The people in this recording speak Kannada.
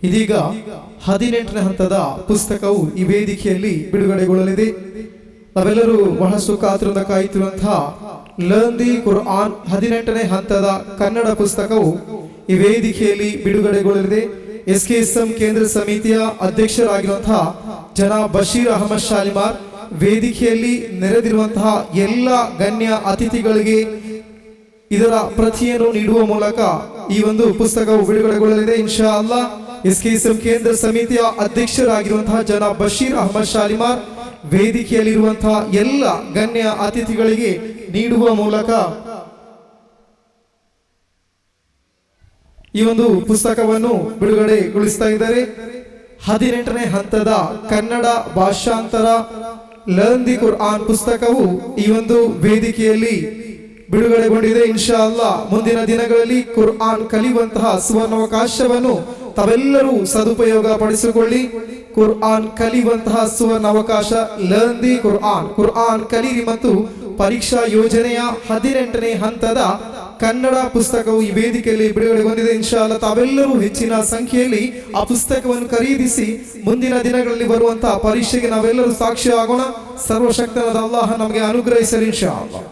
ಇದೀಗ 18ನೇ ಹಂತದ ಪುಸ್ತಕವು ಈ ವೇದಿಕೆಯಲ್ಲಿ ಬಿಡುಗಡೆಗೊಳ್ಳಲಿದೆ. ನಾವೆಲ್ಲರೂ ಬಹಳಷ್ಟು ಕಾತುರದಿಂದ ಕಾಯುತ್ತಿರುವಂತಹ ಲರ್ನ್ ದಿ ಕುರ್ಆನ್ 18ನೇ ಹಂತದ ಕನ್ನಡ ಪುಸ್ತಕವು ಈ ವೇದಿಕೆಯಲ್ಲಿ ಬಿಡುಗಡೆಗೊಳ್ಳಲಿದೆ. SKSM ಕೇಂದ್ರ ಸಮಿತಿಯ ಅಧ್ಯಕ್ಷರಾಗಿರುವಂತಹ ಜನಾಬ್ ಬಶೀರ್ ಅಹಮದ್ ಶಾಲಿಮಾರ್ ವೇದಿಕೆಯಲ್ಲಿ ನೆರೆದಿರುವಂತಹ ಎಲ್ಲ ಗಣ್ಯ ಅತಿಥಿಗಳಿಗೆ ಇದರ ಪ್ರತಿಯನ್ನು ನೀಡುವ ಮೂಲಕ ಈ ಒಂದು ಪುಸ್ತಕವು ಬಿಡುಗಡೆಗೊಳ್ಳಲಿದೆ. ಇನ್ಶಾ ಅಲ್ಲಾಹ್ SKSM ಕೇಂದ್ರ ಸಮಿತಿಯ ಅಧ್ಯಕ್ಷರಾಗಿರುವಂತಹ ಜನಾಬ್ ಬಶೀರ್ ಅಹಮದ್ ಶಾಲಿಮಾರ್ ವೇದಿಕೆಯಲ್ಲಿರುವಂತಹ ಎಲ್ಲ ಗಣ್ಯ ಅತಿಥಿಗಳಿಗೆ ನೀಡುವ ಮೂಲಕ ಈ ಒಂದು ಪುಸ್ತಕವನ್ನು ಬಿಡುಗಡೆಗೊಳಿಸ್ತಾ ಇದ್ದಾರೆ. 18ನೇ ಹಂತದ ಕನ್ನಡ ಭಾಷಾಂತರ ಲರ್ನ್ ದಿ ಕುರ್ಆನ್ ಪುಸ್ತಕವು ಈ ಒಂದು ವೇದಿಕೆಯಲ್ಲಿ ಬಿಡುಗಡೆಗೊಂಡಿದೆ. ಇನ್ಶಾ ಅಲ್ಲಾಹ್ ಮುಂದಿನ ದಿನಗಳಲ್ಲಿ ಕುರ್ಆನ್ ಕಲಿಯುವಂತಹ ಸುವರ್ಣಾವಕಾಶವನ್ನು ತಾವೆಲ್ಲರೂ ಸದುಪಯೋಗ ಪಡಿಸಿಕೊಳ್ಳಿ. ಕುರ್ಆನ್ ಕಲಿಯುವಂತಹ ಸುವರ್ಣಾವಕಾಶ ಲರ್ನ್ ದಿ ಕುರ್ಆನ್, ಕುರ್ಆನ್ ಕಲಿಯಿರಿ ಮತ್ತು ಪರೀಕ್ಷಾ ಯೋಜನೆಯ 18ನೇ ಹಂತದ ಕನ್ನಡ ಪುಸ್ತಕವು ಈ ವೇದಿಕೆಯಲ್ಲಿ ಬಿಡುಗಡೆಗೊಂಡಿದೆ. ಇನ್ಶಾ ಅಲ್ಲಾಹ್ ತಾವೆಲ್ಲರೂ ಹೆಚ್ಚಿನ ಸಂಖ್ಯೆಯಲ್ಲಿ ಆ ಪುಸ್ತಕವನ್ನು ಖರೀದಿಸಿ ಮುಂದಿನ ದಿನಗಳಲ್ಲಿ ಬರುವಂತಹ ಪರೀಕ್ಷೆಗೆ ನಾವೆಲ್ಲರೂ ಸಾಕ್ಷಿ ಆಗೋಣ. ಸರ್ವಶಕ್ತನಾದ ಅಲ್ಲಾಹ್ ನಮಗೆ ಅನುಗ್ರಹಿಸಲಿ ಇನ್ಶಾ ಅಲ್ಲಾಹ್.